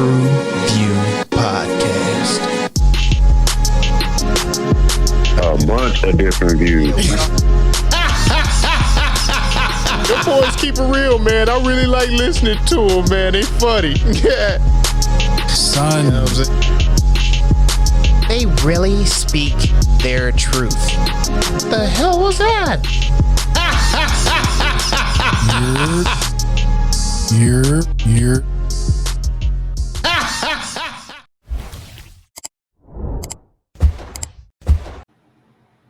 TruVue Podcast. A bunch of different views. The boys keep it real, man. I really like listening to them, man. They funny. Yeah. Son, You know what I'm saying? They really speak their truth. What the hell was that? you're.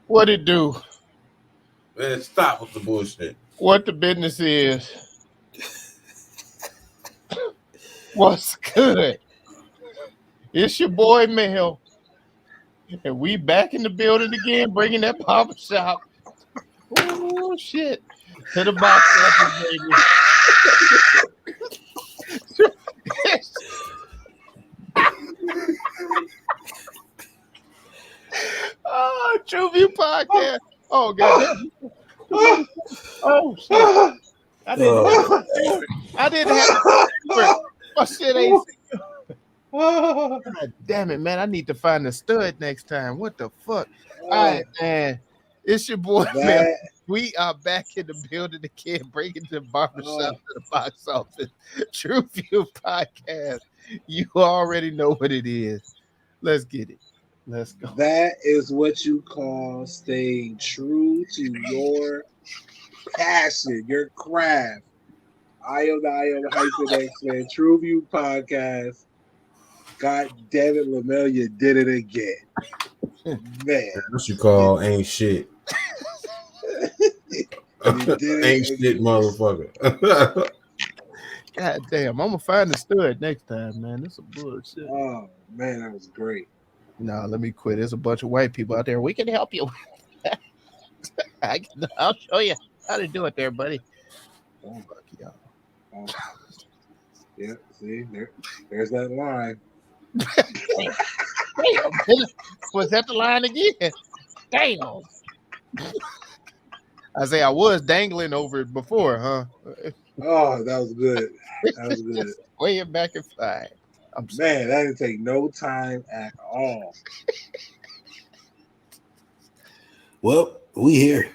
What it do? Man, stop with the bullshit. What the business is? What's good? It's your boy Mel, and we back in the building again, bringing that barber shop. Oh shit! To the box office, baby. Oh, TruVue Podcast. Oh god. Oh shit! I didn't have to do it. My shit ain't. God damn it, man! I need to find the stud next time. What the fuck? All right, man. It's your boy, man. We are back in the building again, breaking the barbershop to the box office. TruVue Podcast. You already know what it is. Let's get it. Let's go. That is what you call staying true to your passion, your craft. I am X-Man, TruVue Podcast. God damn it, Lamel, you did it again. Man. What you call ain't shit. Ain't shit, motherfucker. God damn, I'm gonna find the stud next time, man. This is bullshit. Oh man, that was great. No, let me quit. There's a bunch of white people out there. We can help you. I'll show you how to do it there, buddy. Oh, fuck y'all. Oh. Yeah, see, there's that line. Damn. Was that the line again? Damn. I say I was dangling over it before, huh? Oh, that was good. That was good. Way back and fine. Man, that didn't take no time at all. Well, we here.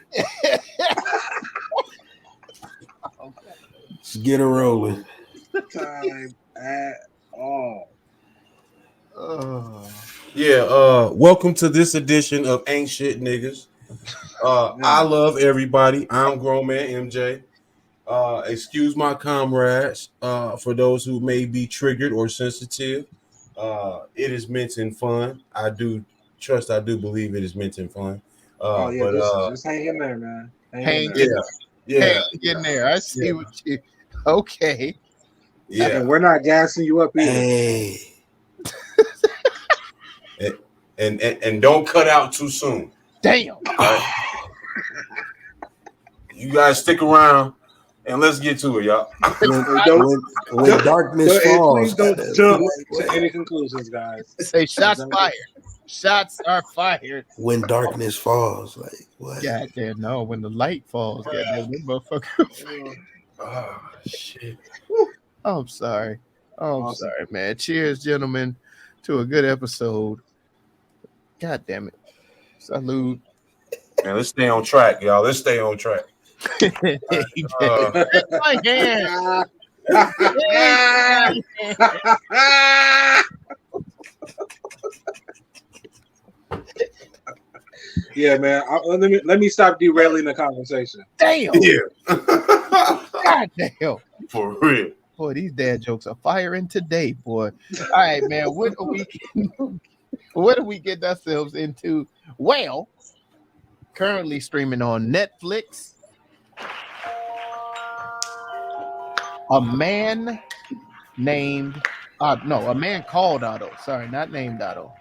Let's get her rolling. Time at all. Yeah, welcome to this edition of Ain't Shit Niggas. I love everybody. I'm grown man MJ. Excuse my comrades for those who may be triggered or sensitive. It is meant in fun. I do believe it is meant in fun. Just hang in there, man. Hang in there. I see what you. Okay. Yeah. And we're not gassing you up either. Hey. And don't cut out too soon. Damn. Right? You guys stick around and let's get to it, y'all. When darkness falls. Please don't jump to any conclusions, guys. Say shots fired. Shots are fired. When darkness falls, like what? God damn, no. When the light falls, goddamn, that motherfucker. Oh shit. Oh, I'm sorry. Oh, I'm sorry, man. Cheers, gentlemen, to a good episode. God damn it. Salute. Man, let's stay on track, y'all. Let's stay on track. My hand. Yeah, man. Let me stop derailing the conversation. Damn. Yeah. God damn. For real. Boy, these dad jokes are firing today, boy. All right, man. What are we getting ourselves into? Well, currently streaming on Netflix. A Man Called Otto. Sorry, not named Otto.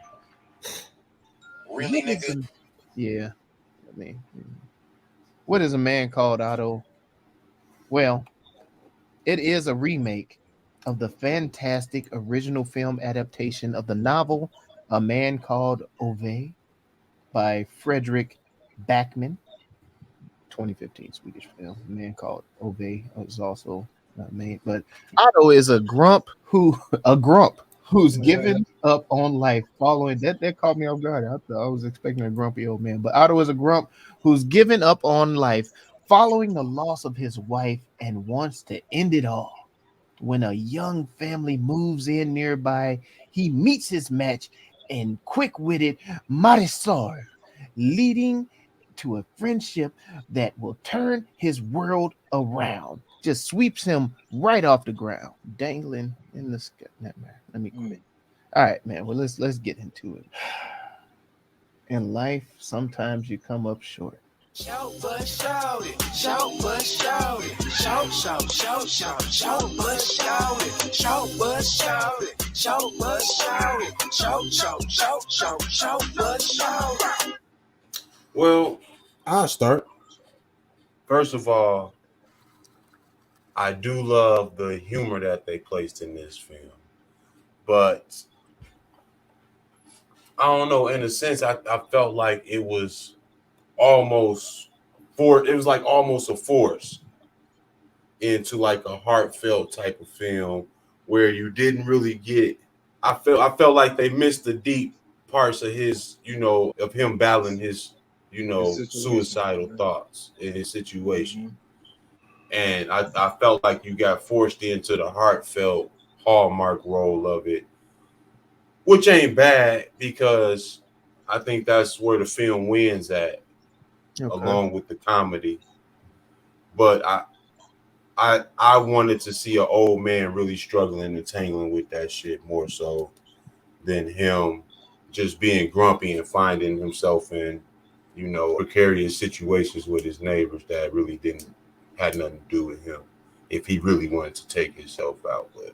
Really, nigga? Yeah. What is A Man Called Otto? Well, it is a remake of the fantastic original film adaptation of the novel A Man Called Otto by Frederick Backman. 2015 Swedish film. A Man Called Otto is also I mean, but Otto is a grump who's given up on life following that. That caught me off guard. I was expecting a grumpy old man, but Otto is a grump who's given up on life following the loss of his wife and wants to end it all. When a young family moves in nearby, he meets his match in quick-witted Marisol, leading to a friendship that will turn his world around. Just sweeps him right off the ground, dangling in the sky. Nah, man, let me quit. All right, man. Well, let's get into it. In life, sometimes you come up short. Shout but shout it, shout but shout it, shout, shout, shout, shout, shout but shout it, shout but shout it, shout but shout it, shout, shout, shout, shout, shout but shout it. Well, I'll start. First of all, I do love the humor that they placed in this film, but I don't know. In a sense, I felt like it was almost almost a force into like a heartfelt type of film where you didn't really get. I felt like they missed the deep parts of his, of him battling his, suicidal thoughts in his situation. And I felt like you got forced into the heartfelt hallmark role of it, which ain't bad because I think that's where the film wins at, along with the comedy. But I wanted to see an old man really struggling and tangling with that shit more so than him just being grumpy and finding himself in, precarious situations with his neighbors that really had nothing to do with him if he really wanted to take himself out with.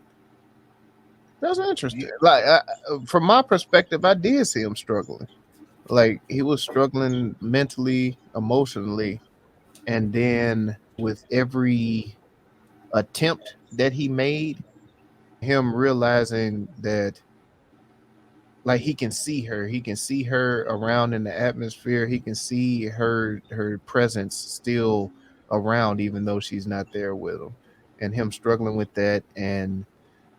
That's interesting. Like from my perspective, I did see him struggling. Like he was struggling mentally, emotionally, and then with every attempt that he made, him realizing that like he can see her around in the atmosphere, he can see her presence still around even though she's not there with him, and him struggling with that and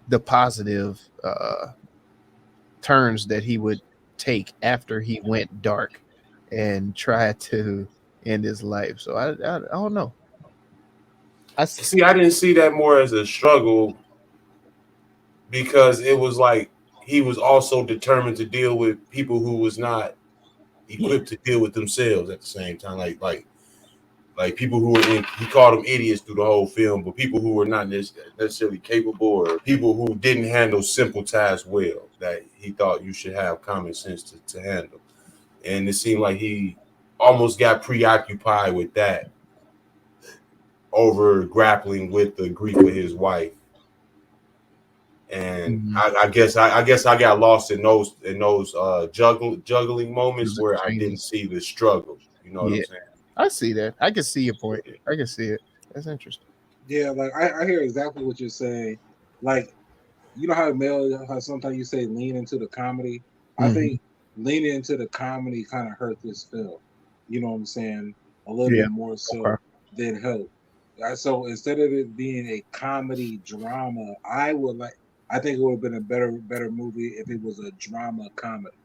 the positive turns that he would take after he went dark and tried to end his life. So I don't know. I didn't see that more as a struggle because it was like he was also determined to deal with people who was not equipped to deal with themselves at the same time. Like people who were he called them idiots through the whole film, but people who were not necessarily capable or people who didn't handle simple tasks well that he thought you should have common sense to handle. And it seemed like he almost got preoccupied with that over grappling with the grief of his wife. And I guess I got lost in those juggling moments where I didn't see the struggle. You know what I'm saying? I see that. I can see your point. I can see it. That's interesting. Yeah, like I hear exactly what you're saying. Like, you know how sometimes you say lean into the comedy? I think leaning into the comedy kind of hurt this film. You know what I'm saying? A little bit more so than help. So instead of it being a comedy drama, I think it would have been a better movie if it was a drama comedy.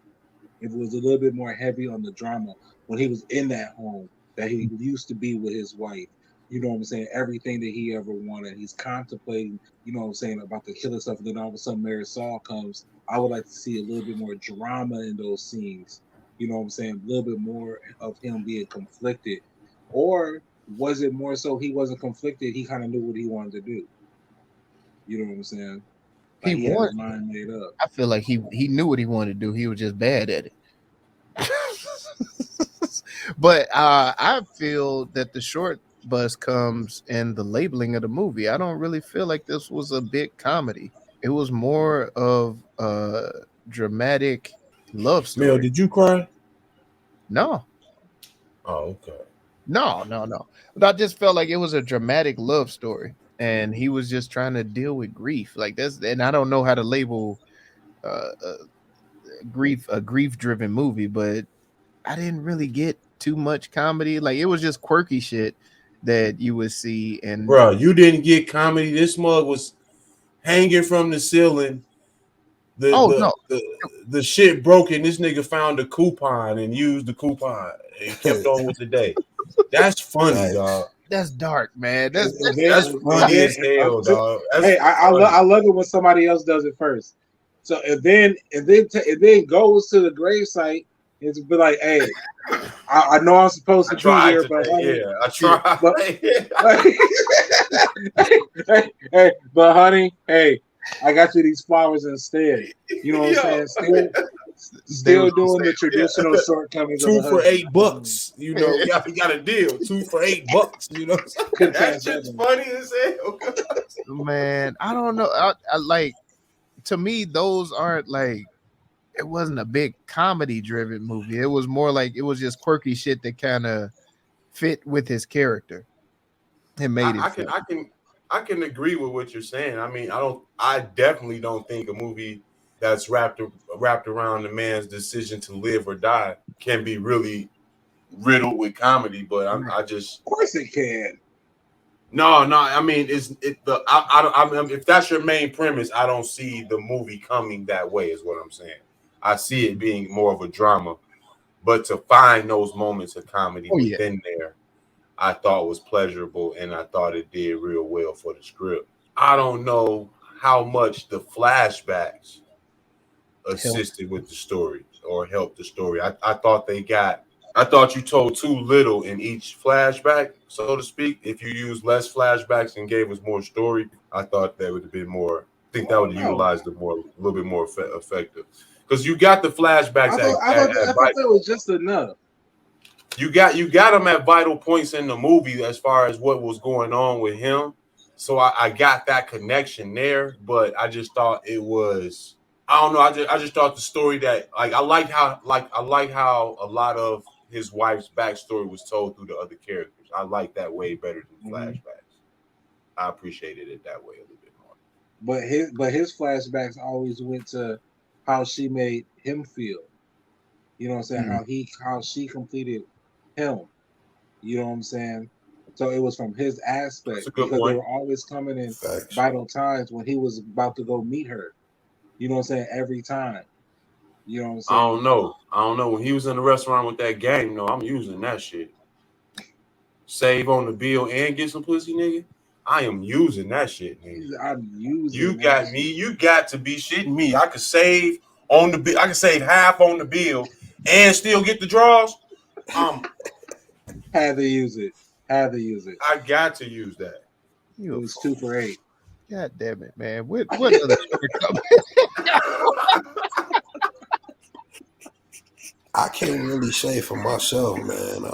If it was a little bit more heavy on the drama when he was in that home that he used to be with his wife. You know what I'm saying? Everything that he ever wanted. He's contemplating, you know what I'm saying, about the killer stuff. And then all of a sudden Marisol comes. I would like to see a little bit more drama in those scenes. You know what I'm saying? A little bit more of him being conflicted. Or was it more so he wasn't conflicted? He kind of knew what he wanted to do. You know what I'm saying? Like he had his mind made up. I feel like he knew what he wanted to do. He was just bad at it. But I feel that the short bus comes in the labeling of the movie. I don't really feel like this was a big comedy. It was more of a dramatic love story. Mel, did you cry? No. Oh, okay. No. But I just felt like it was a dramatic love story, and he was just trying to deal with grief. Like this, and I don't know how to label grief a grief-driven movie, but I didn't really get too much comedy. Like it was just quirky shit, that you would see. And Bro, you didn't get comedy. This mug was hanging from the ceiling. The oh the no, the, the shit broke, and this nigga found a coupon and used the coupon and kept on with the day. That's funny, dog. that's dark, man. That's funny as hell, dog. That's Hey, I love it when somebody else does it first. So and then goes to the gravesite and to be like, hey, I know I'm supposed to be here, but honey, I tried. hey, but honey, hey, I got you these flowers instead. You know what I'm saying? Still doing the traditional shortcomings. $2 for $8. You know, we got a deal. $2 for $8. You know, that shit's funny as hell. Man, I don't know. I like, to me, those aren't like, it wasn't a big comedy driven movie. It was more like it was just quirky shit that kind of fit with his character and made it. I can agree with what you're saying. I mean, I definitely don't think a movie that's wrapped around the man's decision to live or die can be really riddled with comedy. But of course it can. No. I mean, if that's your main premise, I don't see the movie coming that way. Is what I'm saying. I see it being more of a drama, but to find those moments of comedy within there, I thought was pleasurable, and I thought it did real well for the script. I don't know how much the flashbacks assisted with the story or helped the story. I thought you told too little in each flashback, so to speak. If you used less flashbacks and gave us more story, I thought that would have been more. I think that would have utilized it more, a little bit more effective. Because you got the flashbacks. I thought that was just enough. You got him at vital points in the movie as far as what was going on with him. So I got that connection there, but I just thought it was, I don't know. I just thought the story that I like how a lot of his wife's backstory was told through the other characters. I like that way better than flashbacks. I appreciated it that way a little bit more. But his flashbacks always went to how she made him feel. You know what I'm saying? How she completed him. You know what I'm saying? So it was from his aspect because they were always coming in vital times when he was about to go meet her. You know what I'm saying? Every time. You know what I'm saying? I don't know. When he was in the restaurant with that game, no, I'm using that shit. Save on the bill and get some pussy, nigga. I am using that shit, nigga. I'm using. You got me. You got to be shitting me. I could save on the bill. I could save half on the bill and still get the draws. Had to use it. I got to use that. It was 2 for $8. God damn it, man! What other I can't really say for myself, man.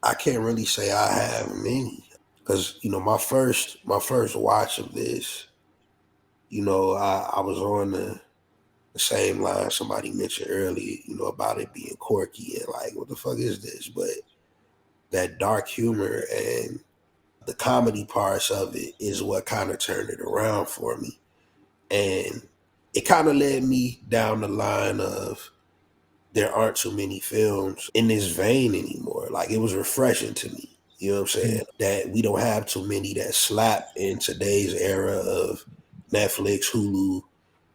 I can't really say I have many because my first watch of this, I was on the same line somebody mentioned earlier, about it being quirky and like, what the fuck is this? But that dark humor and the comedy parts of it is what kind of turned it around for me. And it kind of led me down the line of there aren't too many films in this vein anymore. Like, it was refreshing to me. You know what I'm saying? That we don't have too many that slap in today's era of Netflix, Hulu,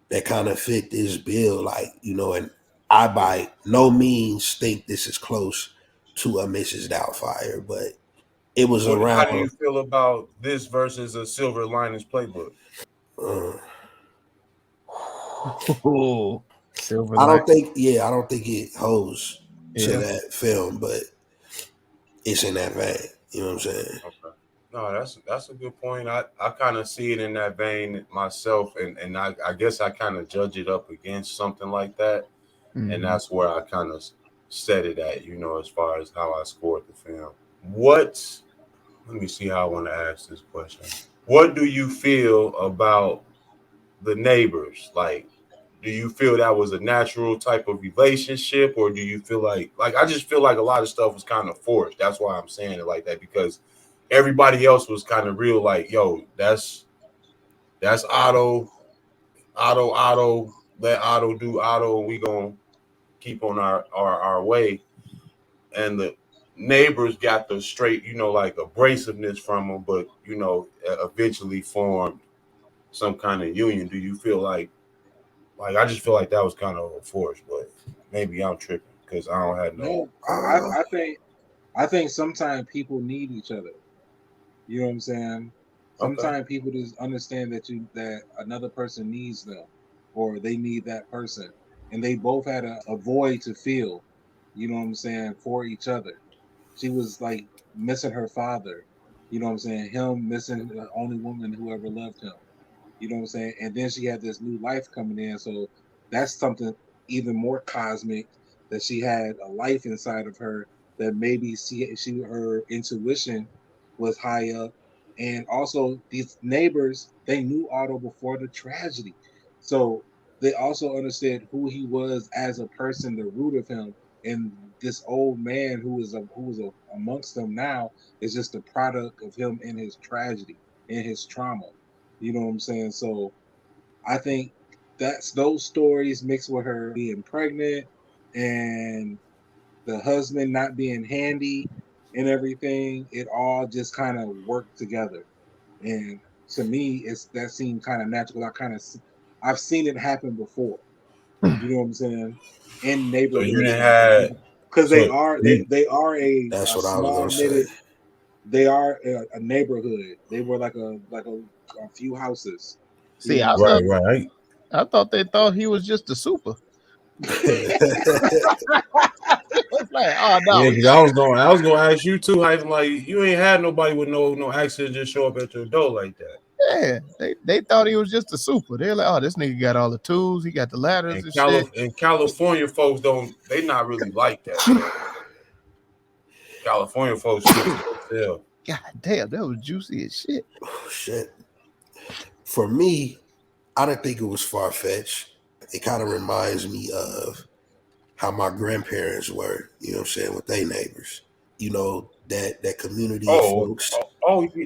that kind of fit this bill. Like, and I by no means think this is close to a Mrs. Doubtfire, but it was around. How do you feel about this versus a Silver Linings Playbook? I don't think it holds to that film, but it's in that vein. You know what I'm saying? Okay. No, that's a good point. I kind of see it in that vein myself, and I guess I kind of judge it up against something like that, and that's where I kind of set it at, as far as how I scored the film. Let me see how I want to ask this question. What do you feel about the neighbors? Like, do you feel that was a natural type of relationship, or do you feel like I just feel like a lot of stuff was kind of forced? That's why I'm saying it like that, because everybody else was kind of real, like, yo, that's Otto, let Otto do Otto, and we gonna keep on our way. And neighbors got the straight, like abrasiveness from them, but eventually formed some kind of union. Do you feel like I just feel like that was kind of forced, but maybe I'm tripping because I don't have no. No, I think sometimes people need each other. You know what I'm saying? Okay. Sometimes people just understand that another person needs them, or they need that person, and they both had a void to fill. You know what I'm saying, for each other. She was like missing her father. You know what I'm saying? Him missing the only woman who ever loved him. You know what I'm saying? And then she had this new life coming in, so that's something even more cosmic, that she had a life inside of her, that maybe her intuition was high up. And also these neighbors, they knew Otto before the tragedy, so they also understood who he was as a person, the root of him. And this old man who is amongst them now is just a product of him and his tragedy and his trauma. You know what I'm saying? So I think that's those stories mixed with her being pregnant and the husband not being handy and everything, it all just kind of worked together. And to me, that seemed kind of natural. I've seen it happen before. You know what I'm saying? In So you neighborhoods didn't like that, have because so they are a That's what I was small gonna say. knitted. They are a neighborhood. They were like a few houses. See, You know I what I'm right. I thought they thought he was just a super. It's like, oh no, Yeah, because I was gonna ask you too. Like you ain't had nobody with no accident just show up at your door like that. yeah, they thought he was just a super. They're like, oh, this nigga got all the tools, he got the ladders and shit. And California folks they not really like that, bro. California folks keep to themselves. God damn, that was juicy as shit. Oh, shit. For me, I didn't think it was far fetched. It kind of reminds me of how my grandparents were, you know what I'm saying, with their neighbors. You know, that community of folks Yeah.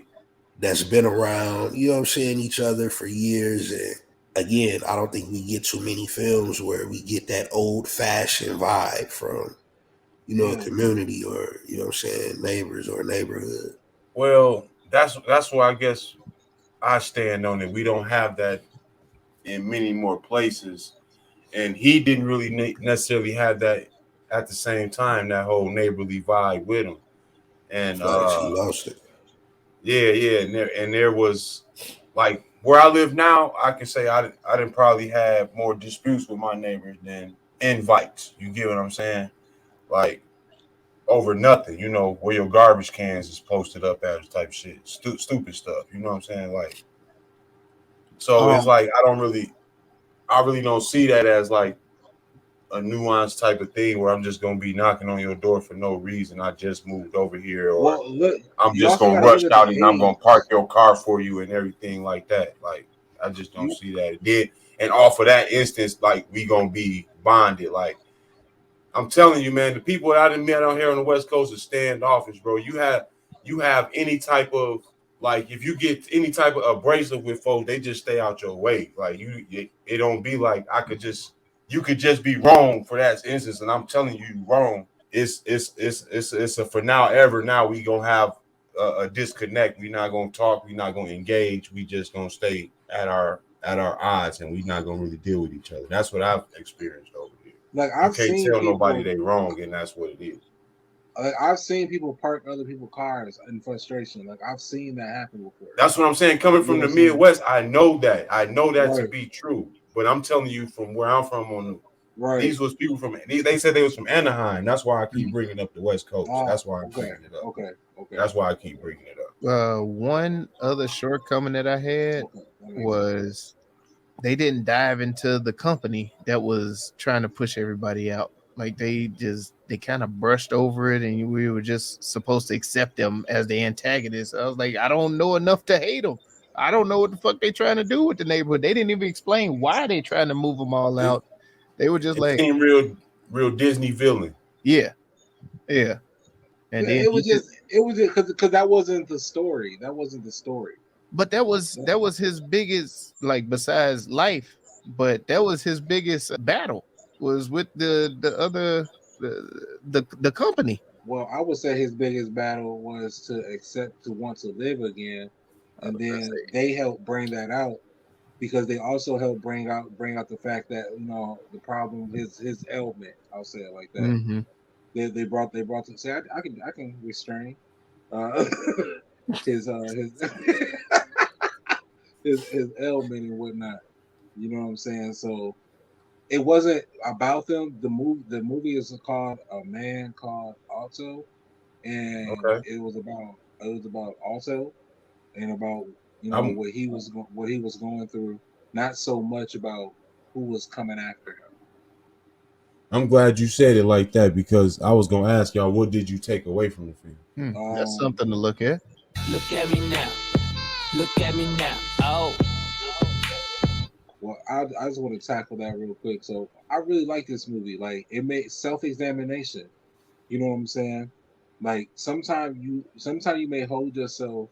that's been around, you know what I'm saying, each other for years. And again, I don't think we get too many films where we get that old fashioned vibe from, a community, or, you know what I'm saying, neighbors or a neighborhood. Well, that's why I guess I stand on it. We don't have that in many more places, and he didn't really necessarily have that at the same time. That whole neighborly vibe with him, and Facts, he lost it. yeah, and there was like where I live now. I can say I didn't probably have more disputes with my neighbors than invites. You get what I'm saying? Like over nothing, where your garbage cans is posted up as type shit, stupid stuff. You know what I'm saying? Like, so it's like I really don't see that as like a nuanced type of thing where I'm just gonna be knocking on your door for no reason. I just moved over here, or look, I'm just gonna rush out and I'm gonna park your car for you and everything like that. Like, I just don't see that. It did, and off of that instance, like we gonna be bonded. Like, I'm telling you, man, the people that I done met out here on the West Coast is standoffish, bro. You have any type of like, if you get any type of abrasive with folks, they just stay out your way. Like it don't be like you could just be wrong for that instance, and I'm telling you wrong. It's a for now ever. Now we gonna have a disconnect. We not gonna talk. We not gonna engage. We just gonna stay at our odds, and we not gonna really deal with each other. That's what I've experienced over here. Like I've can't tell people, nobody they wrong, and that's what it is. Like I've seen people park other people's cars in frustration. Like I've seen that happen before. That's what I'm saying. Coming from the Midwest, I know that to be true. But I'm telling you, from where I'm from, these was people from. They said they was from Anaheim. That's why I keep bringing up the West Coast. That's why I'm bringing it up. Okay. That's why I keep bringing it up. One other shortcoming that I had was they didn't dive into the company that was trying to push everybody out. Like they kind of brushed over it, and we were just supposed to accept them as the antagonists. I was like, I don't know enough to hate them. I don't know what the fuck they trying to do with the neighborhood. They didn't even explain why they trying to move them all out. They were just like real Disney villain. Yeah. And then it was just because that wasn't the story. That wasn't the story. But that was his biggest, like, besides life. But that was his biggest battle, was with the other the company. Well, I would say his biggest battle was to want to live again, I and was gonna then say, they helped bring that out because they also helped bring out the fact that the problem his ailment. I'll say it like that. mm-hmm. They brought to say I can restrain uh, his his ailment and whatnot. You know what I'm saying? So it wasn't about them. The movie is called A Man Called Otto, and Okay. it was about Otto and about I'm what he was going through. Not so much about who was coming after him. I'm glad you said it like that because I was gonna ask y'all what did you take away from the film? That's Um, something to look at. Look at me now. Look at me now. Oh. well, I just want to tackle that real quick. So I really like this movie. Like it made self-examination. You know what I'm saying? Like sometimes you may hold yourself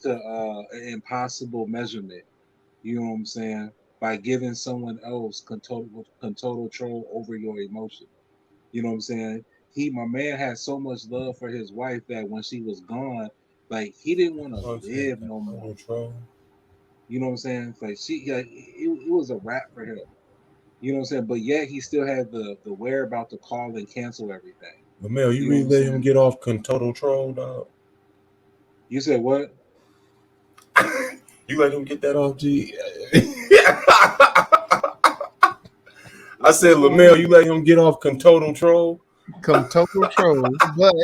to an impossible measurement. You know what I'm saying? By giving someone else control over your emotion. You know what I'm saying? My man had so much love for his wife that when she was gone, like he didn't want to live no more. Control. You know what I'm saying? Like it was a wrap for him. You know what I'm saying? But yet he still had the whereabout to call and cancel everything. Lamel, you You know what really I'm let him saying? get off total troll, dog? You said what? You let him get that off, G? I said, What's going Lamel, on? you let him get off total troll? Come total troll, but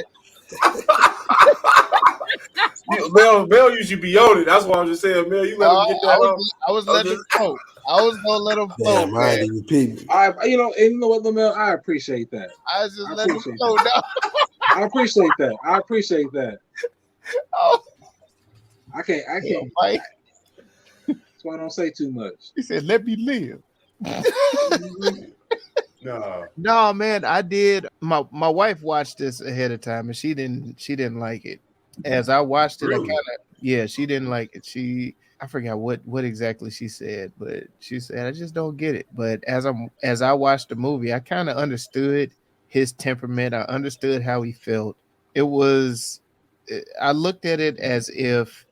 Mel usually be on it. That's why I'm just saying, Mel, you let him get that off. I was I'm letting just, him flow. I was gonna let him flow, Damn, I man. ain't even peeping. And you know what, Lamel? I appreciate that. I was just I letting him appreciate flow. that. Now, I appreciate that. I appreciate that. oh, I can't. I yeah, can't. Mike. That's why I don't say too much. He said, "Let me live." no. No, man, I did. My wife watched this ahead of time, and she didn't like it. As I watched it, I Really? kind of she didn't like it. I forgot what exactly she said, but she said I just don't get it. But as I watched the movie, I kind of understood his temperament. I understood how he felt. It was I looked at it as if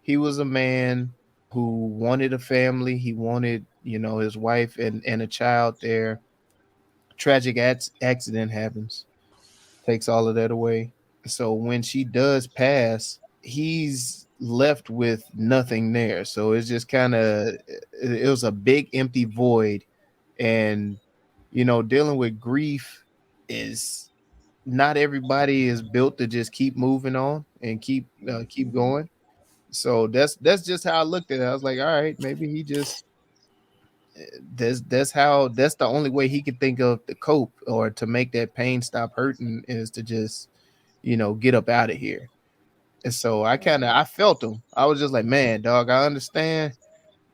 he was a man who wanted a family. He wanted, his wife and a child there. Tragic accident happens, takes all of that away. So when she does pass, he's left with nothing there. So it's just kind of it was a big empty void, and dealing with grief is not everybody is built to just keep moving on and keep going. So that's just how I looked at it. I was like, all right, maybe he just that's the only way he could think of to cope or to make that pain stop hurting is to just get up out of here. And so I felt him. I was just like, man, dog, I understand,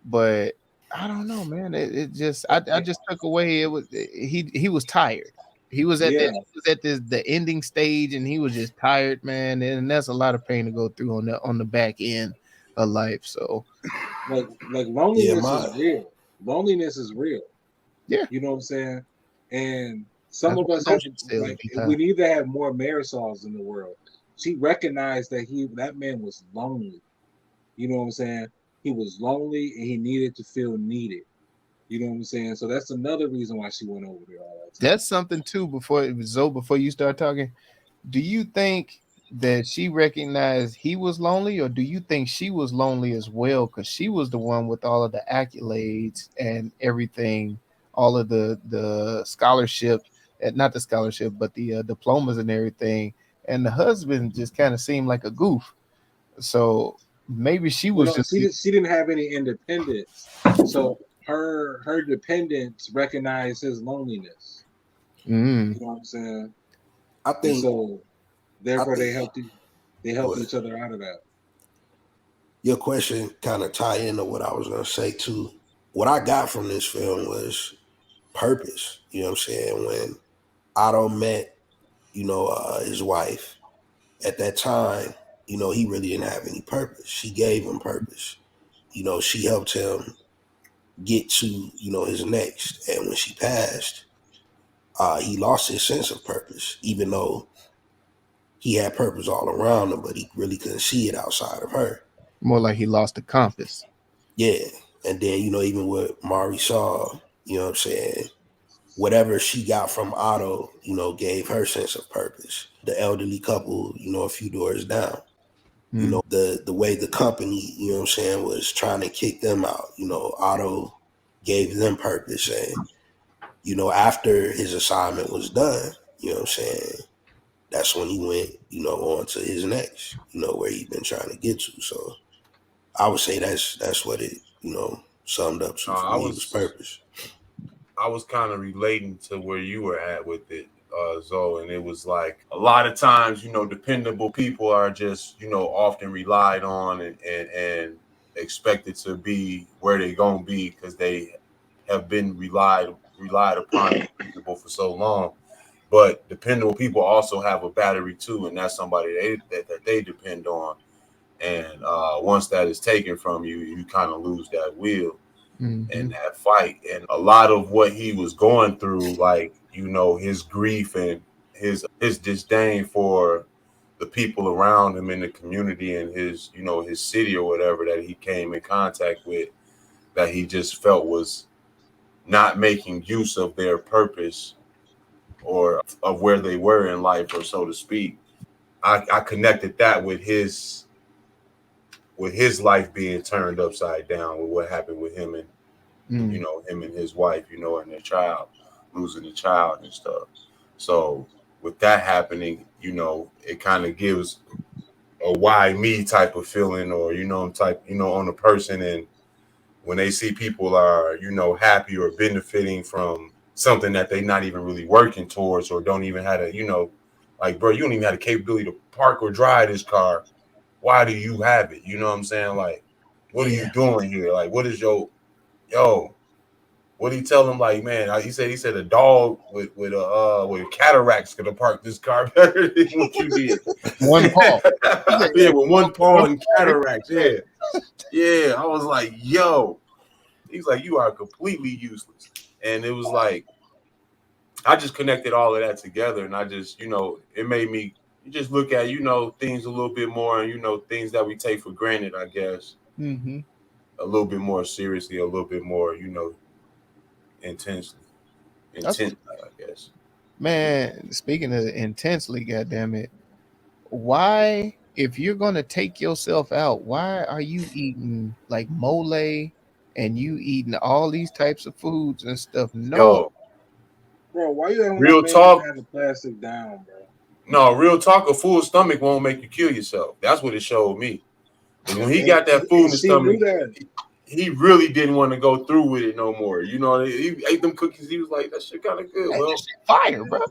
but I don't know, man. It just I just took away it was he was tired. He was at Yeah, the ending stage, and he was just tired, man, and that's a lot of pain to go through on the back end of life. So like Yeah, loneliness is my real. Loneliness is real. yeah, You know what I'm saying? And some that's of why us have to emotion sales like be we high. need to have more Marisols in the world. She recognized that man was lonely. You know what I'm saying? He was lonely and he needed to feel needed. You know what I'm saying? So that's another reason why she went over there all that time. That's something too. Before you start talking, do you think that she recognized he was lonely, or do you think she was lonely as well? Because she was the one with all of the accolades and everything, all of the scholarship, not the scholarship, but the diplomas and everything. And the husband just kind of seemed like a goof. So maybe she Well, was no, just. she didn't have any independence, so her dependents recognized his loneliness. Mm, You know what I'm saying? I And think so I therefore think they go helped ahead. each other out of that. Your question kind of tie into what I was gonna say too. What I got from this film was purpose. You know what I'm saying? When Otto met, his wife at that time, he really didn't have any purpose. She gave him purpose. She helped him get to, his next. And when she passed, he lost his sense of purpose, even though he had purpose all around him, but he really couldn't see it outside of her. More like he lost the compass. Yeah. And then, even with Marisol, you know what I'm saying? Whatever she got from Otto, gave her sense of purpose. The elderly couple, a few doors down. The way the company, was trying to kick them out, Otto gave them purpose. And, after his assignment was done, that's when he went, on to his next, where he'd been trying to get to. So I would say that's what it, summed up to for me, was purpose. I was kind of relating to where you were at with it, Zoe, and it was like a lot of times, dependable people are just, often relied on and expected to be where they're gonna be because they have been relied upon for so long. But dependable people also have a battery too, and that's somebody that they depend on. And once that is taken from you, you kind of lose that will. And that fight, and a lot of what he was going through, like his grief and his disdain for the people around him in the community and his his city or whatever that he came in contact with, that he just felt was not making use of their purpose or of where they were in life, or so to speak. I connected that with his life being turned upside down, with what happened with him and him and his wife, and their child, losing the child and stuff. So with that happening, it kind of gives a why me type of feeling, or on a person. And when they see people are happy or benefiting from something that they're not even really working towards, or don't even have a like, bro, you don't even have the capability to park or drive this car. Why do you have it? You know what I'm saying? Like, what are you doing here? Like, what is what do you tell him? Like, man, he said a dog with cataracts could have parked this car better than what you did. One paw. Yeah, with one paw and cataracts. Yeah. Yeah. I was like, yo. He's like, you are completely useless. And it was like, I just connected all of that together, and I just, it made me just look at, things a little bit more, and, things that we take for granted, I guess, a little bit more seriously, a little bit more, intensely, I guess. Man, speaking of intensely, goddammit, why, if you're going to take yourself out, why are you eating like mole and you eating all these types of foods and stuff? No. Bro, why you having real talk? Have the plastic down, bro? No, real talk. A full stomach won't make you kill yourself. That's what it showed me. And when he got that food in his stomach, he really didn't want to go through with it no more. He ate them cookies. He was like, that shit kind of good. Well, that shit fire, bro.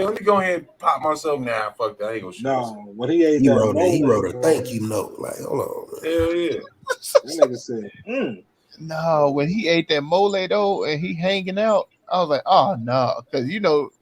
Let me go ahead and pop myself now. Fuck that. I ain't gonna shoot myself. When he ate he wrote a thank you note. Like, hold on, man. Hell yeah. That nigga said, No, when he ate that mole though, and he hanging out, I was like, oh no, because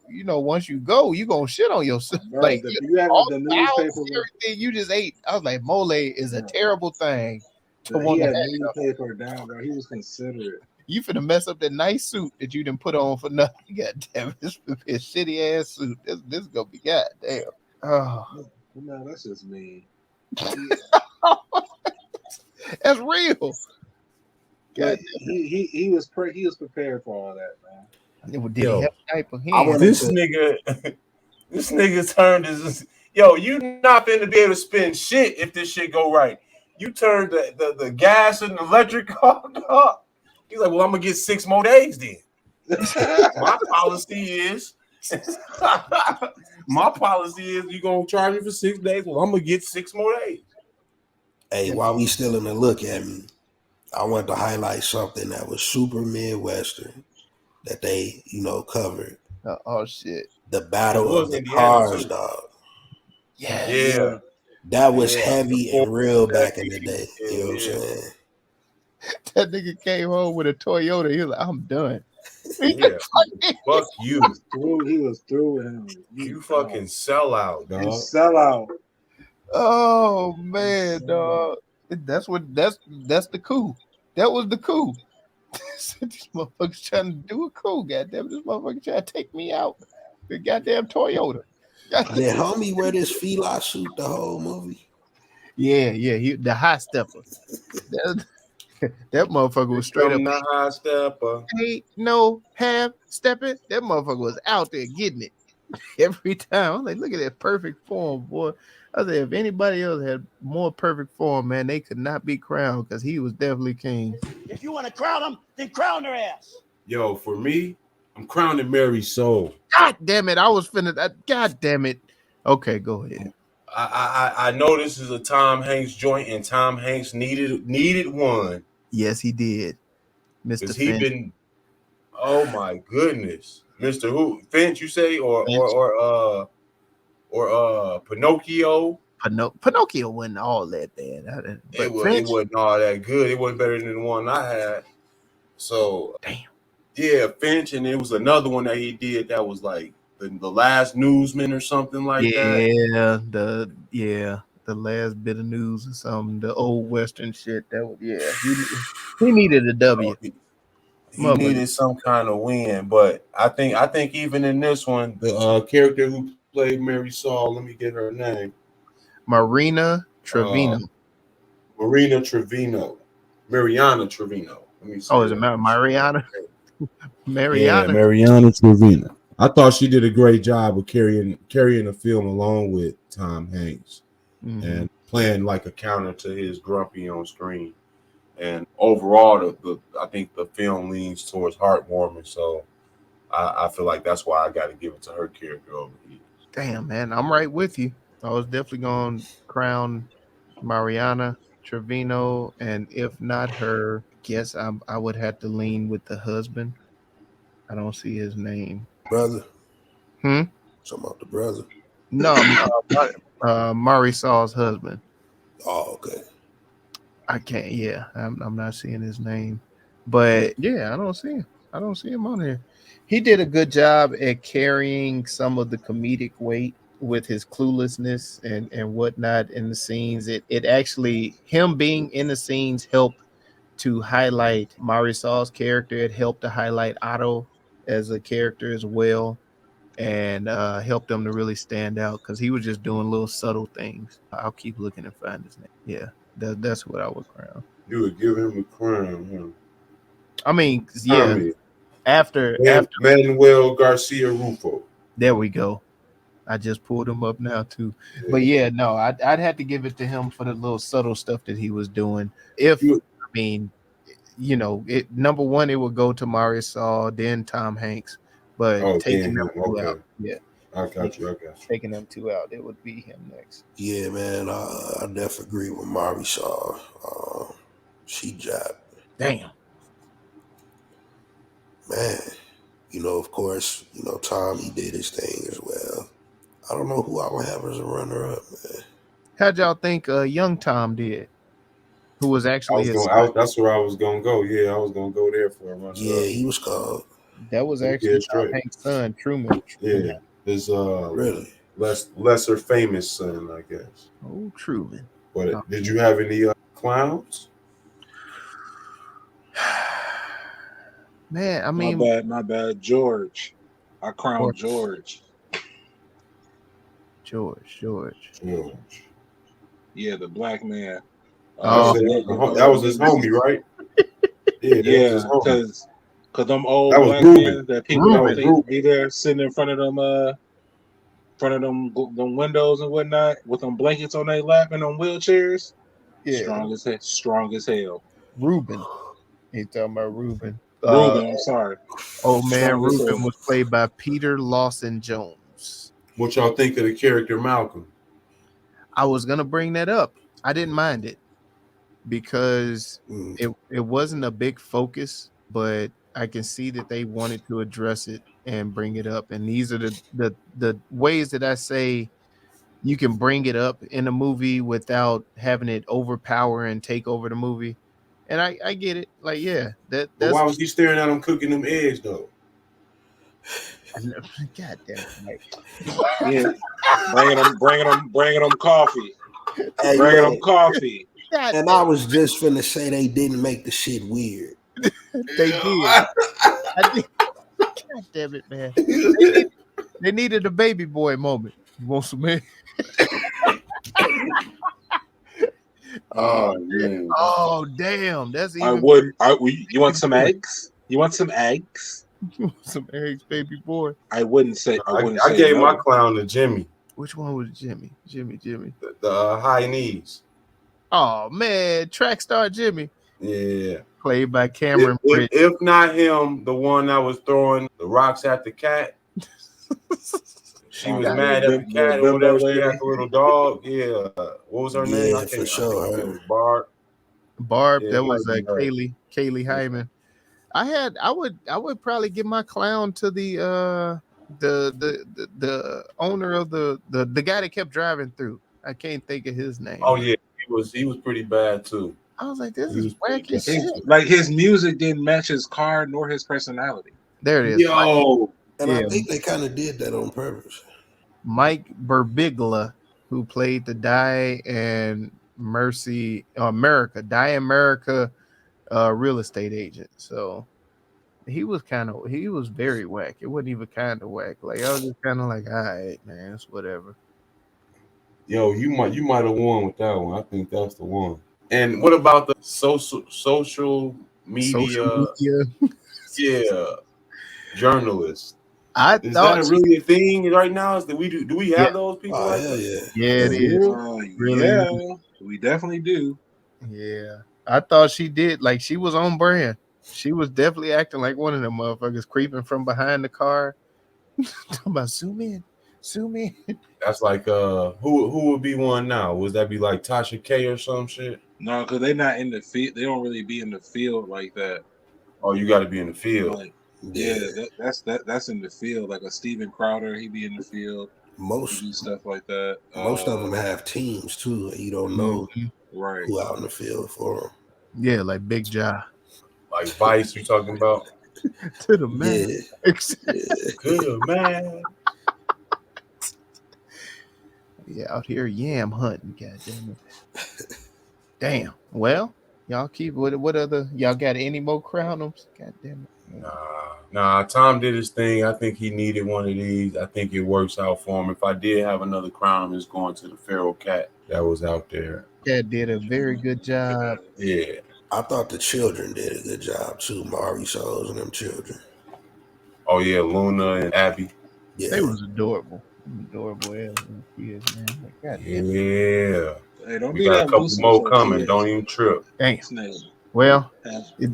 once you go, you gonna shit on yourself. Bro, like you have the newspaper, everything you just ate. I was like, mole is a terrible thing. He had newspaper down, bro. He was considerate. You finna mess up that nice suit that you didn't put on for nothing. God damn it, this is a shitty ass suit. This is gonna be goddamn. Oh no, that's just me. That's real. God, he was prepared for all that, man. Did he have a diaper? This nigga turned his. You not finna be able to spend shit if this shit go right. You turned the gas and the electric off. He's like, well, I'm gonna get 6 more days then. My policy is you gonna charge me for 6 days. Well, I'm gonna get 6 more days. Hey, while we still in the look at me, I wanted to highlight something that was super Midwestern that they, covered. Oh shit! The battle of the cars, dog. Yeah. That was heavy and real back in the day. You know what I'm saying? That nigga came home with a Toyota. He was like, I'm done. Yeah. Fuck you. He was through with him. You fucking sell out, dog. You sell out. Oh man, dog. That's the coup. That was the coup. These motherfuckers trying to do a coup. Goddamn, this motherfucker trying to take me out. The goddamn Toyota. Did homie wear this fila suit the whole movie? Yeah, he the high stepper. That motherfucker was straight up. From the high stepper. Ain't no half stepping. That motherfucker was out there getting it every time. I'm like, look at that perfect form, boy. I said, if anybody else had more perfect form, man, they could not be crowned because he was definitely king. If you want to crown them, then crown their ass. Yo, for me, I'm crowning Marisol. God damn it. I was finna. God damn it. Okay, go ahead. I know this is a Tom Hanks joint, and Tom Hanks needed one. Yes, he did. Mr. He Finch. been, oh my goodness, Mr. Who Finch? You say or Pinocchio? Pinocchio wasn't all that bad. It wasn't all that good. It wasn't better than the one I had. So damn. Yeah, Finch, and it was another one that he did that was like the Last Newsman or something like that. Yeah, the last bit of news or something, the old Western shit. That was he needed a W. He needed some kind of win, but I think even in this one, the character who played Marisol, let me get her name, Mariana Trevino. Mariana Trevino. Let me see. Oh, is it Mariana? Yeah, Mariana Trevino. I thought she did a great job of carrying the film along with Tom Hanks and playing like a counter to his grumpy on screen. And overall, I think the film leans towards heartwarming. So I feel like that's why I got to give it to her character over here. Damn, man, I'm right with you. I was definitely going to crown Mariana Trevino, and if not her, guess I would have to lean with the husband. I don't see his name. Brother. Talking about the brother. No, Marisol's husband. Oh, okay. I can't. Yeah, I'm not seeing his name, but yeah, I don't see him. I don't see him on here. He did a good job at carrying some of the comedic weight with his cluelessness and whatnot in the scenes. It actually, him being in the scenes helped to highlight Marisol's character. It helped to highlight Otto as a character as well, and helped them to really stand out because he was just doing little subtle things. I'll keep looking and find his name. Yeah, that's what I would crown. You would give him a crown, I mean, yeah. After Manuel Garcia-Rulfo. There we go. I just pulled him up now too. Yeah. But yeah, no, I'd have to give it to him for the little subtle stuff that he was doing. Number one, it would go to Marisol, then Tom Hanks. But taking them two out, yeah. I got you. Taking them two out, it would be him next. Yeah, man, I definitely agree with Marisol. She jabbed. Damn. Man, of course, Tom, he did his thing as well. I don't know who I would have as a runner-up, man. How'd y'all think young Tom did? Who was actually that's where I was going to go. Yeah, I was going to go there for a runner-up. Yeah, he was called. That was actually Tom Hanks' son, Truman. Yeah, his really lesser famous son, I guess. Oh, Truman. But did you have any clowns? Man, I mean, my bad. George. I crowned George. George. Yeah, the black man. That was his homie, right? Yeah, because them old black men that people don't be there sitting in front of them, them windows and whatnot, with them blankets on their lap and them wheelchairs. Yeah, strong as hell. Reuben. He's talking about Reuben. I'm sorry. Oh man, Reuben was played by Peter Lawson Jones. What y'all think of the character Malcolm? I was gonna bring that up. I didn't mind it because it wasn't a big focus, but I can see that they wanted to address it and bring it up. And these are the ways that I say you can bring it up in a movie without having it overpower and take over the movie. And I get it. Like, yeah, that's why was he staring at him cooking them eggs though? God damn it, Mike. Yeah, bringing them coffee. Hey, bringing them coffee. And I was just finna say they didn't make the shit weird. They did. God damn it, man. They needed a baby boy moment. You want some eggs? Oh man. Oh damn, that's I even. would. You want some eggs? You want some eggs? You want some eggs, baby boy. I wouldn't say. I gave my clown to Jimmy. Which one was Jimmy? Jimmy. The high knees. Oh man, track star Jimmy. Yeah. Played by Cameron Bridge. If not him, the one that was throwing the rocks at the cat. She was mad at the cat or whatever. She had the little dog. Yeah. What was her name? Yeah, for sure. It was Barb. Yeah, that was Kaylee Hyman. I would probably give my clown to the owner of the guy that kept driving through. I can't think of his name. Oh yeah, he was pretty bad too. I was like, this is wacky shit. Like his music didn't match his car nor his personality. There it is. Yo. And I think they kind of did that on purpose. Mike Birbiglia, who played the Die and America real estate agent. So he was very whack. It wasn't even kind of whack. Like I was just kind of like, all right, man, it's whatever. Yo, you might have won with that one. I think that's the one. And what about the social media? Yeah, journalists. Is that really a thing right now? Do we have those people? Oh, like hell that? Yeah, it is. Really? Yeah, we definitely do. Yeah, I thought she did. Like she was on brand. She was definitely acting like one of them motherfuckers creeping from behind the car. Talking about zoom in. That's like who would be one now? Would that be like Tasha K or some shit? No, because they're not in the field. They don't really be in the field like that. Oh, you got to be in the field. Like, yeah, that's in the field. Like a Steven Crowder, he be in the field. Most do stuff like that. Most of them have teams too. And you don't know right who out in the field for them. Yeah, like Big Ja. Like Vice, you talking about? To the man. Yeah. To the man. Yeah, out here yam hunting. God damn it. Damn. Well, y'all keep what other y'all got any more crownums? God damn it. Nah. Tom did his thing. I think he needed one of these. I think it works out for him. If I did have another crown, it's going to the feral cat that was out there. Cat did a very good job. Yeah. I thought the children did a good job too. Marisol and them children. Oh yeah, Luna and Abby. Yeah, they was adorable. Adorable kids, man. Like, God damn it. Yeah. Hey, don't we got a couple more coming. Kids. Don't even trip. Damn. Well,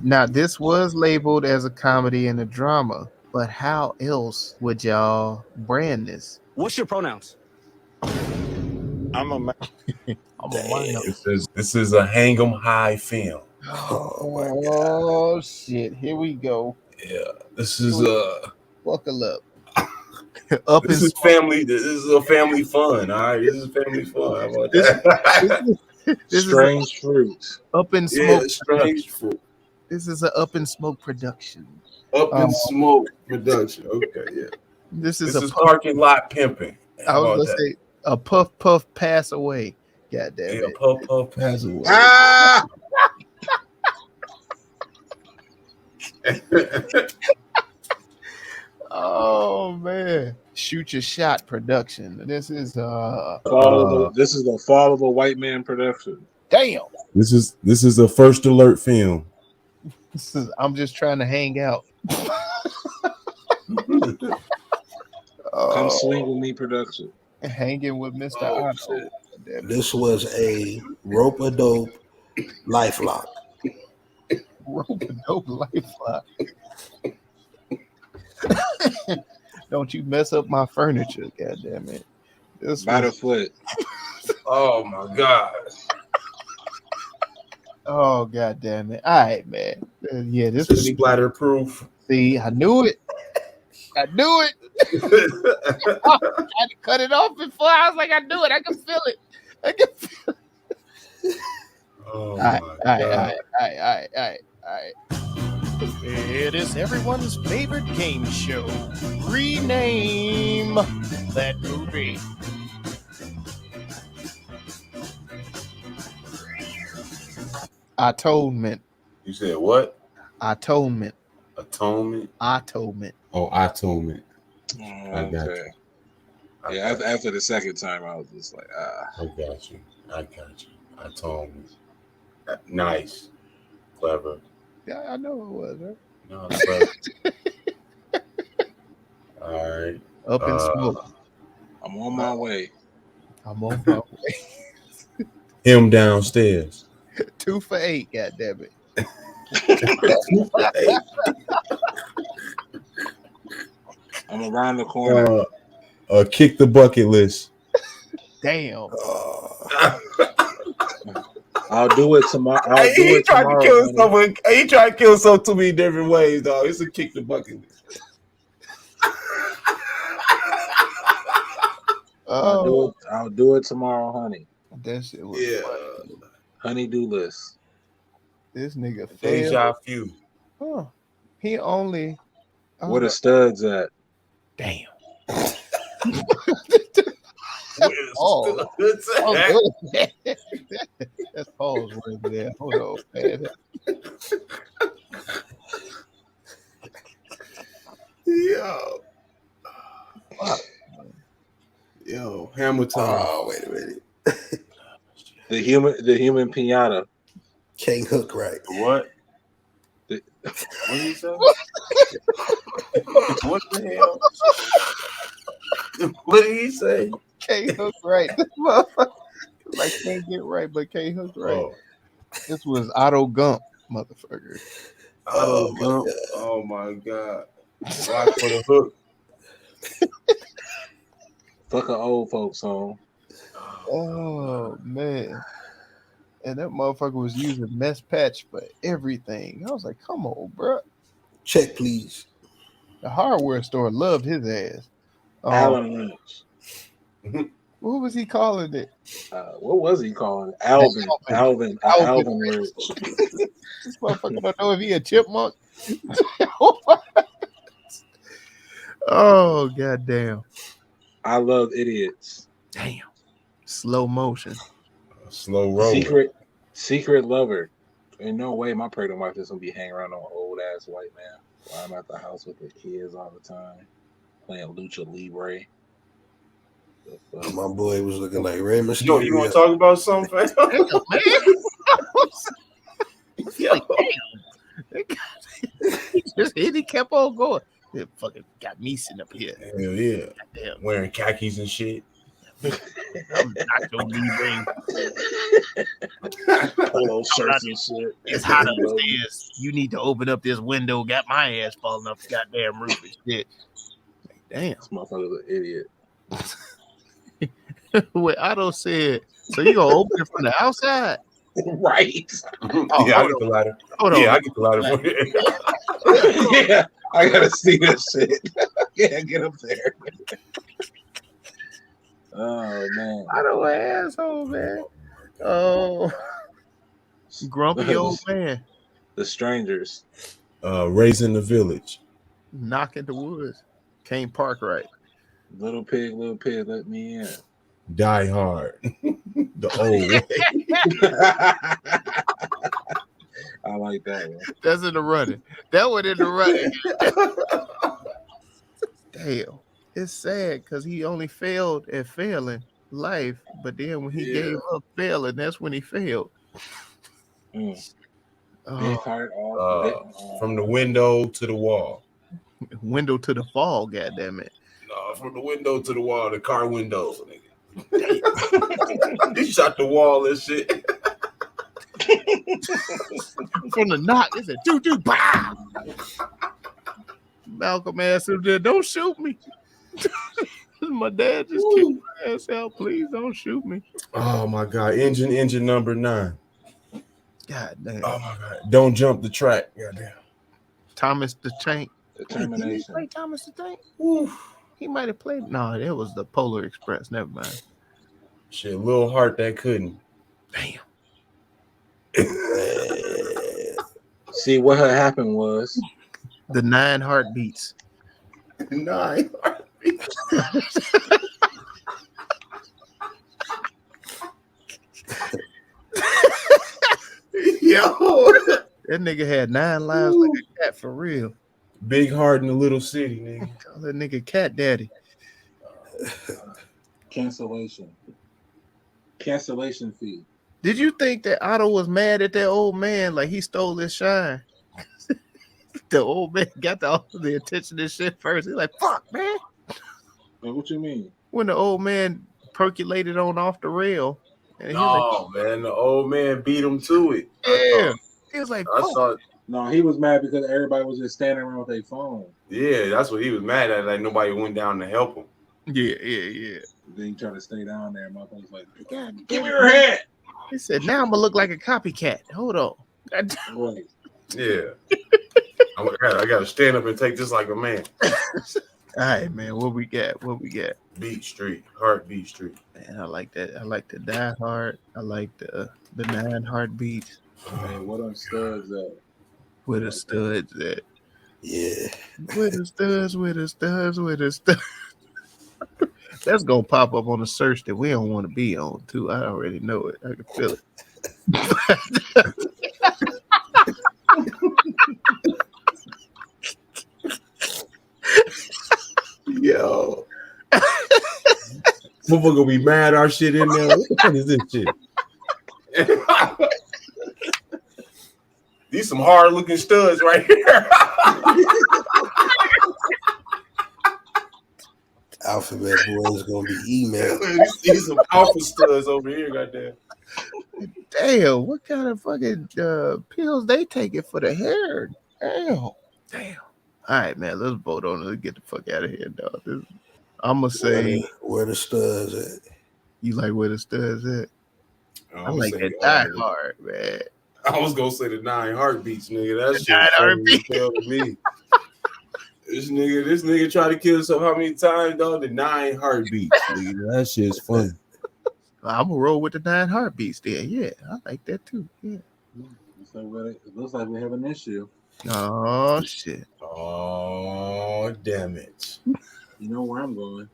now this was labeled as a comedy and a drama, but how else would y'all brand this? What's your pronouns? I'm a man. This is a hang 'em high film. Oh shit! Here we go. Yeah, this is buckle up. This is family. This is a family fun. All right, this is family fun. How about that? This strange fruit. Up in smoke. Yeah, strange fruit. This is an Up in Smoke production. Up in Smoke production. Okay, yeah. This is parking lot pimping. I was gonna say a puff pass away. God damn it. A puff pass away. Ah! Oh man. Shoot Your Shot production. This is the Fall of a White Man production. Damn. This is a First Alert film. I'm just trying to hang out. Come Swing With Me production. Hanging with Mr. Otto. This was a rope-a-dope lifelock. Rope-a-dope lifelock. Don't you mess up my furniture, goddamn it. By the foot. Oh my god. Oh goddamn it. All right, man. Yeah, this is splatter proof. See, I knew it. I had to cut it off before. I was like, I knew it. I can feel it. Oh all right. It is everyone's favorite game show. Rename that movie. Atonement. You said what? Yeah, after the second time, I was just like, I got you. I told you. Nice. Clever. Yeah, I know it was, right? No, clever. All right. Up in smoke. I'm on my way. I'm on my way. Him downstairs. 2 for 8, goddammit. I'm around the corner. Kick the bucket list. Damn. I'll do it tomorrow. He tried to kill someone. He tried to kill someone too many different ways, dog. It's a kick the bucket list. I'll do it tomorrow, honey. That shit was funny. Honey-do list. This nigga Deja failed. few. Huh. He only. Where the studs at? Damn. Oh, that's pause word there. Hold on, man. Yo, hammer time. Oh, wait a minute. The human pinata. Can't hook right. What? What did he say? What the hell? What did he say? Can't hook right. This motherfucker like can't get right, but can't hook right. Oh. This was Otto Gump, motherfucker. Oh my god. Watch for the hook. Fuck an old folks song. Oh man. And that motherfucker was using Mesh Patch for everything. I was like, come on, bro. Check, please. The hardware store loved his ass. Allen Lynch. What was he calling it? What was he calling it? Alvin Lynch. This motherfucker don't know if he a chipmunk. Oh, goddamn. I love idiots. Damn. Slow motion. Slow roll. Secret lover. Ain't no way my pregnant wife is gonna be hanging around on old ass white man while I'm at the house with the kids all the time, playing Lucha Libre. My boy was looking like Rey Mysterio. You want to talk about something? He just hit. He kept on going. It fucking got me sitting up here. Hell yeah. Goddamn. Wearing khakis and shit. I'm not your Libre. Polo shirts and shit. It's hot upstairs. You need to open up this window. Got my ass falling off the goddamn roof and shit. Damn. This motherfucker's an idiot. What Otto said, so you gonna open it from the outside? Right. Oh, yeah, I get the ladder. I get the ladder for you. Yeah, I gotta see this shit. Yeah, get up there. Oh man. Otto asshole, man. Oh, grumpy old man. The Strangers. Raising the Village. Knocking the woods. Can't park right. Little pig, let me in. Die Hard. The old way. I like that one. That's in the running. That one in the running. Damn. It's sad because he only failed at failing life, but then when he gave up failing, that's when he failed. Big heart off. From the window to the wall. Window to the fall, goddammit. No, from the window to the wall, the car windows, nigga. He shot the wall and shit. From the knock, it said, doo, bah! Malcolm asked him, don't shoot me. My dad just kicked my ass out. Please don't shoot me. Oh my god. Engine number 9. God damn. Oh my god. Don't jump the track. Goddamn. Thomas the Tank. Determination. Did he play Thomas the Tank? Oof. He might have played. No, that was the Polar Express. Never mind. Shit, little heart that couldn't. Damn. See, what had happened was the 9 heartbeats. 9 heartbeats. Yo. That nigga had 9 lives like a cat for real. Big heart in the little city, nigga. Call that nigga Cat Daddy. Cancellation fee. Did you think that Otto was mad at that old man like he stole his shine? The old man got all the attention and shit first. He's like, fuck, man. What you mean? When the old man percolated on off the rail. And he No, was like, man, the old man beat him to it. yeah. He was like, I fuck. saw. No, he was mad because everybody was just standing around with their phone. Yeah, that's what he was mad at. Like nobody went down to help him. Yeah. Then he tried to stay down there. My was like, God, give me your hand. he said, now I'm gonna look like a copycat. Hold on. Right. Yeah. I gotta stand up and take this like a man. All right, man. What we got? Beat Street, Heartbeat Street. Man, I like that. I like the Die Hard. I like the 9 heartbeats. Man, what them studs at? Where the studs at? Yeah. Where the studs. That's gonna pop up on a search that we don't want to be on too. I already know it. I can feel it. Yo. Motherfucker gonna be mad our shit in there. What the fuck is this shit? These some hard looking studs right here. Alphabet Boy is gonna be emailed. These some alpha studs over here, goddamn. Damn, what kind of fucking pills they taking for the hair? Damn. All right, man, let's vote on it. Let's get the fuck out of here, dog. I'm gonna say where the studs at. You like where the studs at? I like that Die Hard, man. I was gonna say the 9 heartbeats, nigga. That shit funny to me. This nigga tried to kill himself how many times, dog? The 9 heartbeats, nigga. That shit's funny. I'm gonna roll with the 9 heartbeats then. Yeah, I like that too. Yeah. It looks like we have an issue. Oh shit. Oh damn it. You know where I'm going.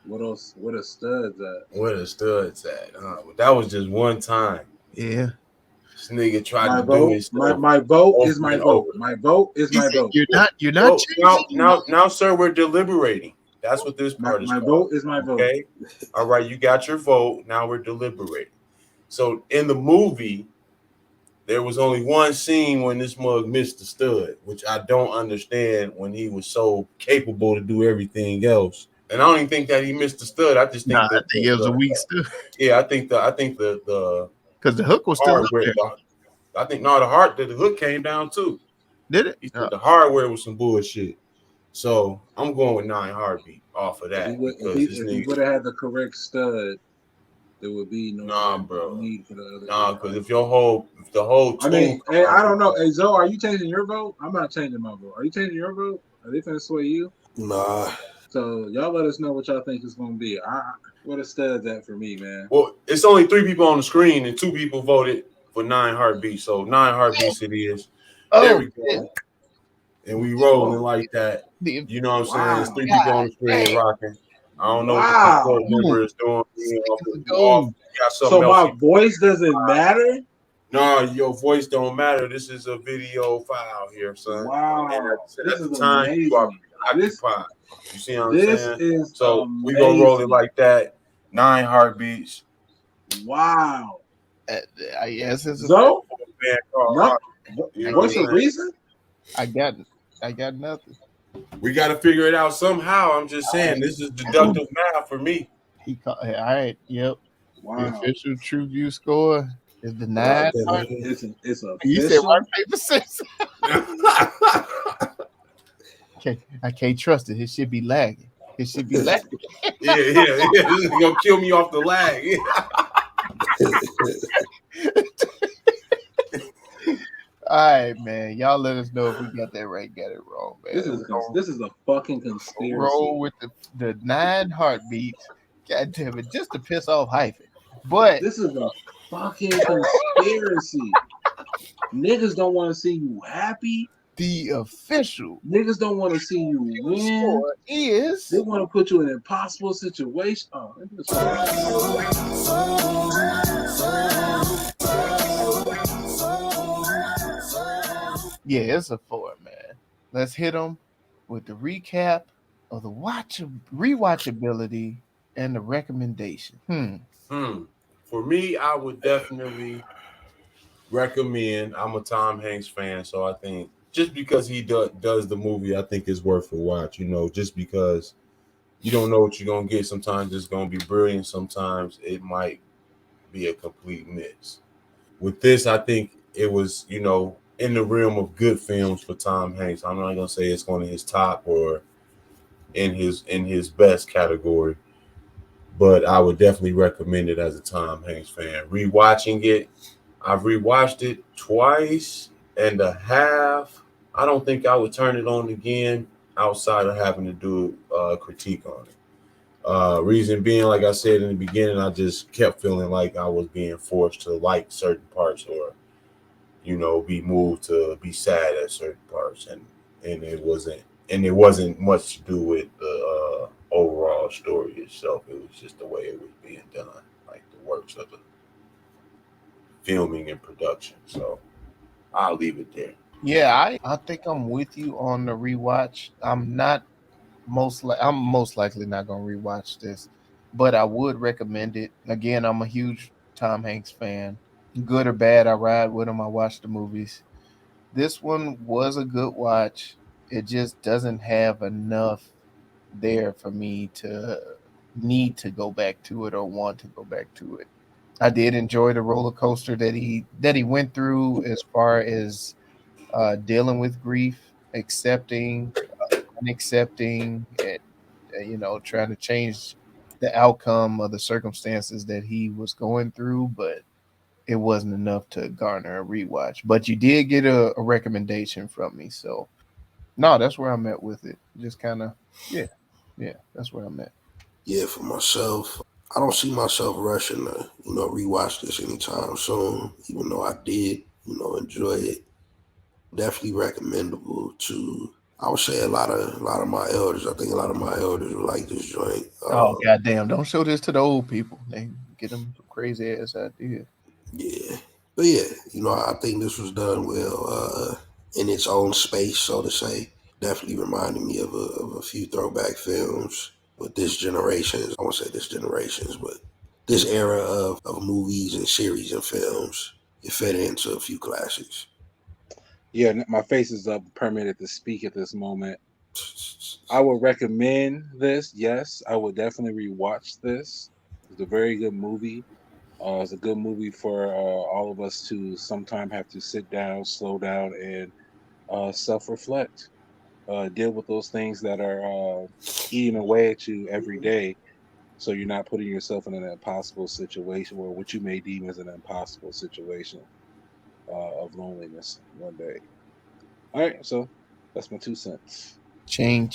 What else? Where the studs at? Where the studs at? That was just one time. Yeah. This nigga tried to vote, do his my vote is my vote. My vote is my vote. You're not now, sir, we're deliberating. That's what this part is. My vote is my vote. Okay. All right, you got your vote. Now we're deliberating. So in the movie, there was only one scene when this mug missed the stud, which I don't understand when he was so capable to do everything else. And I don't even think that he missed the stud. I just think that it was a weak stud. Yeah, I think the because the hook was still up there. I think the hook came down too. Did it? The hardware was some bullshit. So I'm going with 9 heartbeat off of that. If he would have had the correct stud, there would be no need for the other. Nah, because if the whole team. Hey, I don't know. Hey, Zoe, are you changing your vote? I'm not changing my vote. Are you changing your vote? Are they finna sway you? Nah. So y'all let us know what y'all think it's gonna be. What a stud's at for me, man. Well, it's only 3 people on the screen and 2 people voted for 9 heartbeats. So 9 heartbeats it is. There we go. Yeah. And we rolling like that. You know what I'm saying? It's 3 people on the screen rocking. I don't know what the control member is doing. So my voice doesn't matter? No, your voice don't matter. This is a video file here, son. Wow. This is the time amazing. You are occupied. You see what I'm saying? So amazing. We gonna roll it like that. 9 heartbeats. Wow. Yes, it's so. What's the reason? I got nothing. We got to figure it out somehow. I'm just saying this is deductive math for me. All right. Yep. Wow. The official TruVue score is the 9. It's a. You said rock, paper, scissors. I can't trust it. It should be lagging. Yeah. This is gonna kill me off the lag. All right, man. Y'all let us know if we got that right, got it wrong, man. This is a fucking conspiracy. Roll with the 9 heartbeats. God damn it, just to piss off Hyphen. But this is a fucking conspiracy. Niggas don't want to see you happy. The official niggas don't want to see you win. Is they want to put you in an impossible situation? Oh, yeah, it's a 4, man. Let's hit them with the recap of the rewatchability and the recommendation. For me, I would definitely recommend. I'm a Tom Hanks fan, so I think just because he does the movie, I think it's worth a watch. You know, just because you don't know what you're gonna get. Sometimes it's gonna be brilliant. Sometimes it might be a complete miss. With this, I think it was, in the realm of good films for Tom Hanks. I'm not gonna say it's going to his top or in his best category, but I would definitely recommend it as a Tom Hanks fan. Rewatching it, I've rewatched it twice and a half. I don't think I would turn it on again outside of having to do a critique on it. Reason being, like I said in the beginning, I just kept feeling like I was being forced to like certain parts or, be moved to be sad at certain parts, and it wasn't much to do with the overall story itself. It was just the way it was being done, like the works of the filming and production. So I'll leave it there. Yeah, I think I'm with you on the rewatch. I'm most likely not gonna rewatch this, but I would recommend it. Again, I'm a huge Tom Hanks fan. Good or bad, I ride with him. I watch the movies. This one was a good watch. It just doesn't have enough there for me to need to go back to it or want to go back to it. I did enjoy the roller coaster that he went through as far as dealing with grief, accepting, unaccepting, and trying to change the outcome of the circumstances that he was going through, but it wasn't enough to garner a rewatch. But you did get a recommendation from me, so no, that's where I'm at with it. Just kind of, yeah, yeah, that's where I'm at. Yeah, for myself, I don't see myself rushing to, rewatch this anytime soon, even though I did, enjoy it. Definitely recommendable to, I would say, a lot of my elders. I think a lot of my elders would like this joint. Oh goddamn! Don't show this to the old people. They get them crazy ass ideas. Yeah. But yeah, I think this was done well in its own space, so to say. Definitely reminded me of a few throwback films with this generation's, I won't say this generation's, but this era of movies and series and films. It fed into a few classics. Yeah, my face is up, permitted to speak at this moment. I would recommend this. Yes, I would definitely rewatch this. It's a very good movie. It's a good movie for all of us to sometime have to sit down, slow down, and self-reflect. Deal with those things that are eating away at you every day, so you're not putting yourself in an impossible situation, or what you may deem as an impossible situation of loneliness one day. All right, so that's my 2 cents. Chain.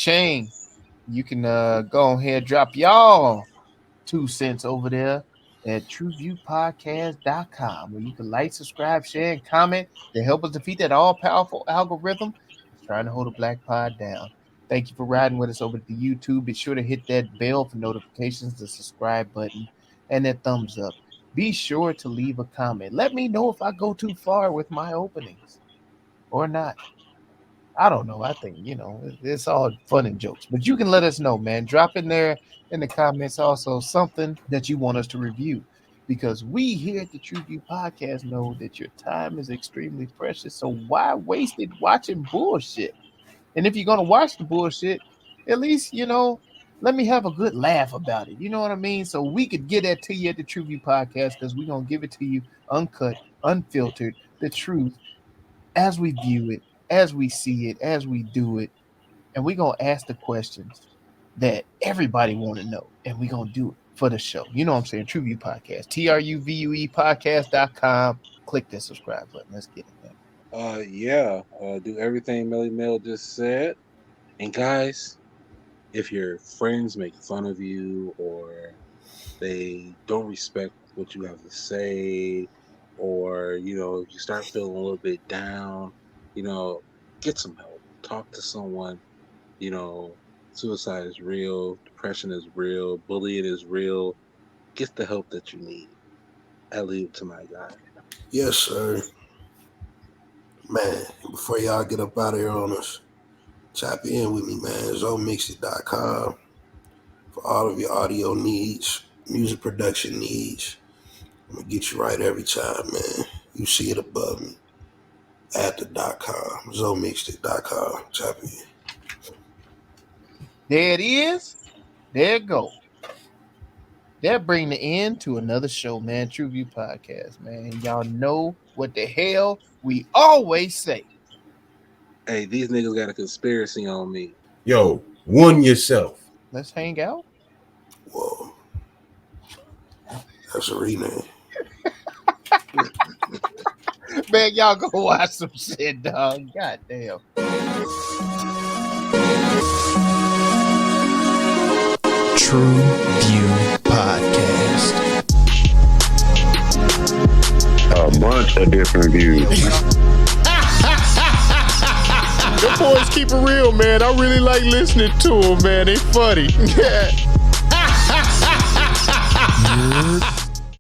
You can go ahead drop y'all 2 cents over there at TruVuePodcast.com, where you can like, subscribe, share, and comment to help us defeat that all-powerful algorithm that's trying to hold a black pod down. Thank you for riding with us over to YouTube. Be sure to hit that bell for notifications, the subscribe button, and that thumbs up. Be sure to leave a comment. Let me know if I go too far with my openings or not. I don't know. I think, it's all fun and jokes, but you can let us know, man. Drop in there in the comments also something that you want us to review, because we here at the TruVue Podcast know that your time is extremely precious. So why waste it watching bullshit? And if you're going to watch the bullshit, at least, let me have a good laugh about it. You know what I mean? So we could get that to you at the TruVue Podcast, because we're going to give it to you uncut, unfiltered, the truth as we view it, as we see it, as we do it, and we're gonna ask the questions that everybody want to know, and we're gonna do it for the show. You know what I'm saying? TruVue Podcast, TruVue Podcast.com. Click that subscribe button. Let's get it, man. Do everything Melly Mel just said. And guys, if your friends make fun of you, or they don't respect what you have to say, or if you start feeling a little bit down, get some help. Talk to someone. Suicide is real, depression is real, bullying is real. Get the help that you need. I leave it to my guy. Yes, sir. Man, before y'all get up out of here on us, tap in with me, man. ZoMixit.com for all of your audio needs, music production needs. I'm gonna get you right every time, man. You see it above me. At the .com, zomixed.com. Tap in. There it is. There it go. That bring the end to another show, man. TruVue Podcast, man. Y'all know what the hell we always say. Hey, these niggas got a conspiracy on me. Yo, one yourself. Let's hang out. Whoa. That's a rename. Man, y'all go watch some shit, dog. God damn. TruVue Podcast. A bunch of different views. The boys keep it real, man. I really like listening to them, man. They funny.